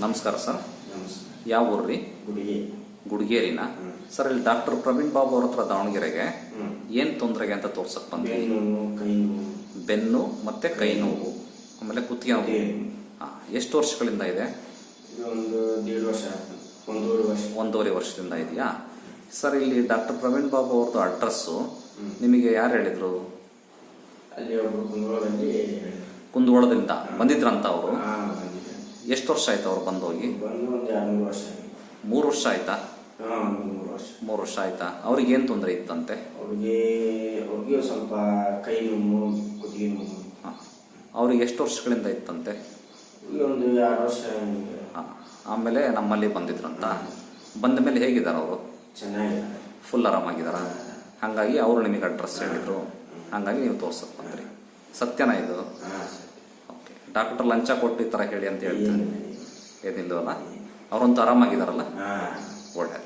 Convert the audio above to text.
ನಮಸ್ಕಾರ ಸರ್. ನಮಸ್ಕಾರ. ಯಾವ ಊರು ರೀ? ಗುಡಿಗೇರಿನ. ಸರ್, ಇಲ್ಲಿ ಡಾಕ್ಟರ್ ಪ್ರವೀಣ್ ಬಾಬು ಅವ್ರ ಹತ್ರ ದಾವಣಗೆರೆಗೆ ಏನು ತೊಂದರೆಗೆ ಅಂತ ತೋರ್ಸಕ್ ಬಂದ್ರಿ? ಬೆನ್ನು ಮತ್ತೆ ಕೈ ನೋವು, ಆಮೇಲೆ ಕುತ್ತಿಗೆ ನೋವು. ಎಷ್ಟು ವರ್ಷಗಳಿಂದ ಇದೆ? ಒಂದೂವರೆ ವರ್ಷದಿಂದ ಇದೆಯಾ? ಸರ್, ಇಲ್ಲಿ ಡಾಕ್ಟರ್ ಪ್ರವೀಣ್ ಬಾಬು ಅವ್ರದ್ದು ಅಡ್ರೆಸ್ಸು ನಿಮಗೆ ಯಾರು ಹೇಳಿದ್ರು? ಕುಂದಗೋಳದಿಂದ ಬಂದಿದ್ರಂತ ಅವರು? ಎಷ್ಟು ವರ್ಷ ಆಯ್ತು ಅವ್ರು ಬಂದೋಗಿ? 3 ವರ್ಷ ಆಯ್ತಾ? 3 ವರ್ಷ ಆಯ್ತಾ? ಅವ್ರಿಗೆ ಏನು ತೊಂದರೆ ಇತ್ತಂತೆ? ಅವ್ರಿಗೆ ಸ್ವಲ್ಪ ಕೈ ನೋವು, ಕುತ್ತಿಗೆ ನೋವು. ಅವ್ರಿಗೆ ಎಷ್ಟು ವರ್ಷಗಳಿಂದ ಇತ್ತಂತೆ? ಒಂದು 2 ವರ್ಷ. ಆಮೇಲೆ ನಮ್ಮಲ್ಲಿ ಬಂದಿದ್ರಂತ. ಬಂದ ಮೇಲೆ ಹೇಗಿದ್ದಾರೆ ಅವರು? ಚೆನ್ನಾಗಿದ್ದಾರೆ, ಫುಲ್ ಆರಾಮಾಗಿದ್ದಾರ? ಹಾಗಾಗಿ ಅವರು ನಿಮಗೆ ಅಡ್ರೆಸ್ ಹೇಳಿದ್ರು, ಹಾಗಾಗಿ ನೀವು ತೋರ್ಸಕ್ ಬಂದ್ರಿ. ಸತ್ಯನಾ ಇದು? ಓಕೆ. ಡಾಕ್ಟರ್ ಲಂಚ ಕೊಟ್ಟು ಈ ಥರ ಹೇಳಿ ಅಂತ ಹೇಳ್ತಾರೆ? ಏನಿಲ್ಲವಲ್ಲ? ಅವರಂತೂ ಆರಾಮಾಗಿದ್ದಾರಲ್ಲ? ಒಳ್ಳೆ.